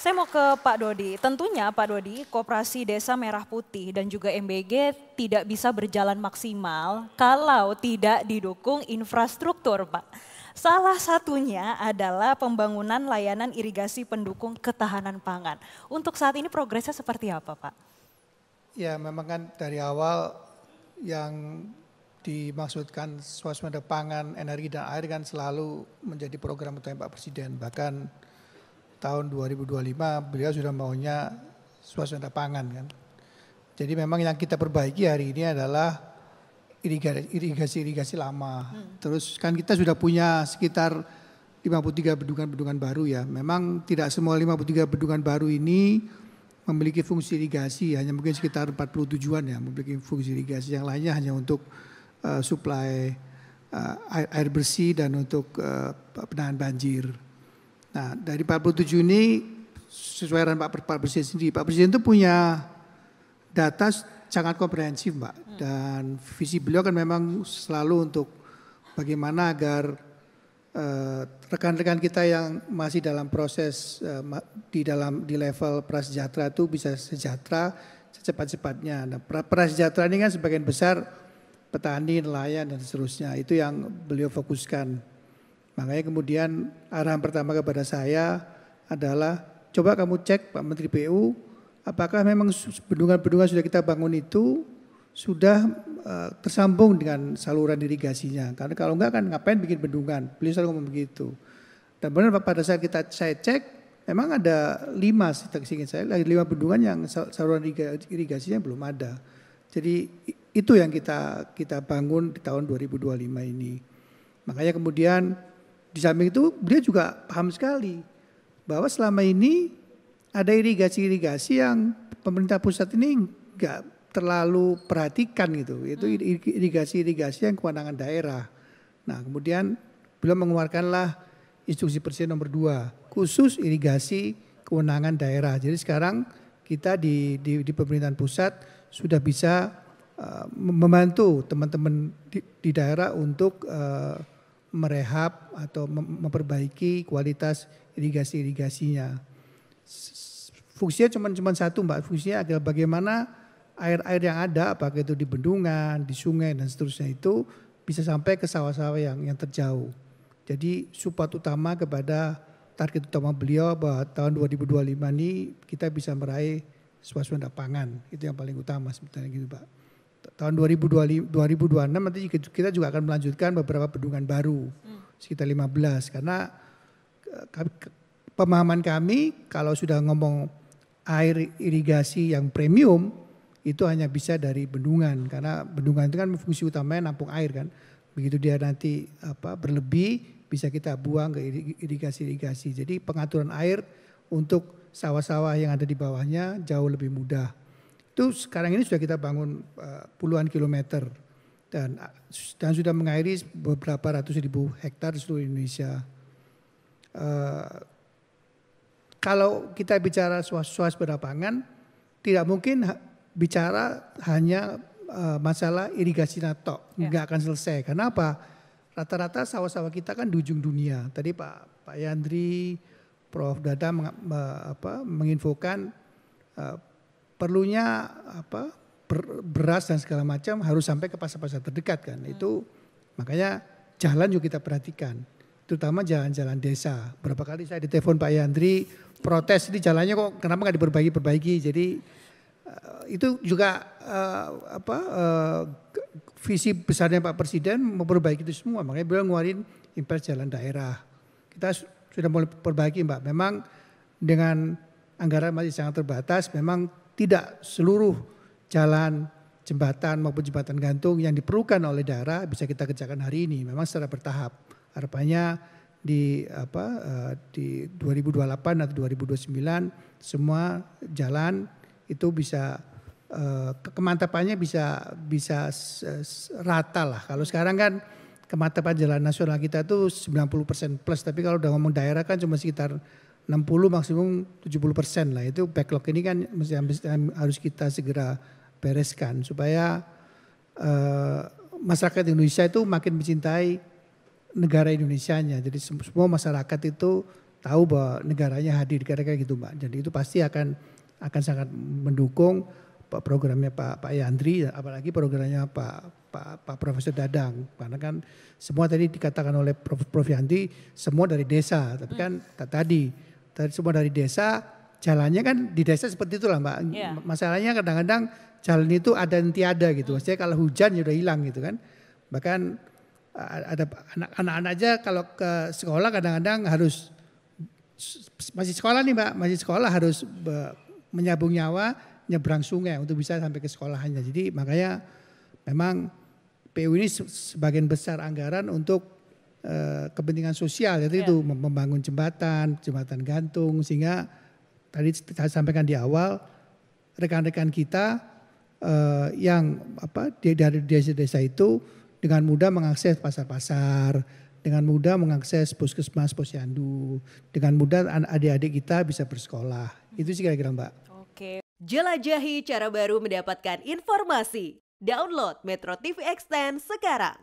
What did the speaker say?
Saya mau ke Pak Dodi. Tentunya Pak Dodi, Koperasi Desa Merah Putih dan juga MBG tidak bisa berjalan maksimal kalau tidak didukung infrastruktur, Pak. Salah satunya adalah pembangunan layanan irigasi pendukung ketahanan pangan. Untuk saat ini progresnya seperti apa, Pak? Ya, memang kan dari awal yang dimaksudkan swasembada pangan, energi dan air kan selalu menjadi program utama Pak Presiden. Bahkan tahun 2025 beliau sudah maunya swasembada pangan kan. Jadi memang yang kita perbaiki hari ini adalah irigasi lama. Terus kan kita sudah punya sekitar 53 bendungan-bendungan baru ya. Memang tidak semua 53 bendungan baru ini memiliki fungsi irigasi, hanya mungkin sekitar 47-an ya memiliki fungsi irigasi. Yang lainnya hanya untuk suplai air bersih dan untuk penahan banjir. Nah, dari 47 ini sesuai dengan Pak Presiden sendiri. Pak Presiden itu punya data sangat komprehensif, Mbak. Dan visi beliau kan memang selalu untuk bagaimana agar rekan-rekan kita yang masih dalam proses di level prasejahtera itu bisa sejahtera secepat-cepatnya. Nah, prasejahtera ini kan sebagian besar petani, nelayan dan seterusnya. Itu yang beliau fokuskan. Makanya kemudian arahan pertama kepada saya adalah coba kamu cek Pak Menteri PU apakah memang bendungan-bendungan sudah kita bangun itu sudah tersambung dengan saluran irigasinya. Karena kalau enggak kan ngapain bikin bendungan, beliau selalu ngomong begitu. Dan benar pada saat saya cek memang ada 5 bendungan yang saluran irigasinya belum ada. Jadi itu yang kita bangun di tahun 2025 ini. Makanya kemudian di samping itu beliau juga paham sekali bahwa selama ini ada irigasi-irigasi yang pemerintah pusat ini enggak terlalu perhatikan gitu. Itu irigasi-irigasi yang kewenangan daerah. Nah kemudian beliau mengeluarkanlah instruksi Presiden nomor 2 khusus irigasi kewenangan daerah. Jadi sekarang kita di pemerintahan pusat sudah bisa membantu teman-teman di daerah untuk merehab atau memperbaiki kualitas irigasinya. Fungsinya cuma satu Mbak, fungsinya adalah bagaimana air-air yang ada, apakah itu di bendungan, di sungai dan seterusnya itu bisa sampai ke sawah-sawah yang terjauh. Jadi support utama kepada target utama beliau bahwa tahun 2025 ini kita bisa meraih swasembada pangan, itu yang paling utama sebetulnya gitu Pak. Tahun 2026 nanti kita juga akan melanjutkan beberapa bendungan baru, sekitar 15. Karena pemahaman kami kalau sudah ngomong air irigasi yang premium, itu hanya bisa dari bendungan. Karena bendungan itu kan fungsi utamanya nampung air kan. Begitu dia nanti berlebih, bisa kita buang ke irigasi. Jadi pengaturan air untuk sawah-sawah yang ada di bawahnya jauh lebih mudah. Itu sekarang ini sudah kita bangun puluhan kilometer dan sudah mengairi beberapa ratus ribu hektar di seluruh Indonesia. Kalau kita bicara swasembada pangan, tidak mungkin bicara hanya masalah irigasi nato, nggak akan selesai. Karena apa? Rata-rata sawah-sawah kita kan di ujung dunia. Tadi Pak Yandri, Prof. Dada menginfokan perlunya beras dan segala macam harus sampai ke pasar-pasar terdekat kan. Itu makanya jalan juga kita perhatikan, terutama jalan-jalan desa. Berapa kali saya ditelepon Pak Yandri protes di jalannya kok kenapa nggak diperbaiki. Jadi itu juga visi besarnya Pak Presiden memperbaiki itu semua. Makanya beliau ngeluarin impres jalan daerah. Kita sudah mulai perbaiki Mbak. Memang dengan anggaran masih sangat terbatas, memang tidak seluruh jalan, jembatan maupun jembatan gantung yang diperlukan oleh daerah bisa kita kerjakan hari ini. Memang secara bertahap. Harapannya di 2028 atau 2029 semua jalan itu bisa kemantapannya bisa rata lah. Kalau sekarang kan kemantapan jalan nasional kita itu 90% plus, tapi kalau udah ngomong daerah kan cuma sekitar 60 maksimum 70% lah. Itu backlog ini kan harus kita segera bereskan supaya masyarakat Indonesia itu makin mencintai negara Indonesianya. Jadi semua masyarakat itu tahu bahwa negaranya hadir kira-kira gitu Mbak. Jadi itu pasti akan sangat mendukung programnya Pak Yandri, apalagi programnya Pak Profesor Dadang. Karena kan semua tadi dikatakan oleh Prof Yandri semua dari desa, tapi kan tadi semua dari desa, jalannya kan di desa seperti itulah Mbak. Masalahnya kadang-kadang jalan itu ada dan tiada gitu. Maksudnya kalau hujan ya udah hilang gitu kan. Bahkan ada anak-anak aja kalau ke sekolah kadang-kadang harus, masih sekolah nih Mbak, masih sekolah harus menyabung nyawa nyebrang sungai untuk bisa sampai ke sekolahannya. Jadi makanya memang PU ini sebagian besar anggaran untuk kepentingan sosial, yaitu itu membangun jembatan gantung, sehingga tadi saya sampaikan di awal rekan-rekan kita yang dari desa-desa itu dengan mudah mengakses pasar-pasar, dengan mudah mengakses puskesmas, posyandu, dengan mudah adik-adik kita bisa bersekolah. Itu sih kira-kira Mbak. Oke. Jelajahi cara baru mendapatkan informasi. Download Metro TV Extend sekarang.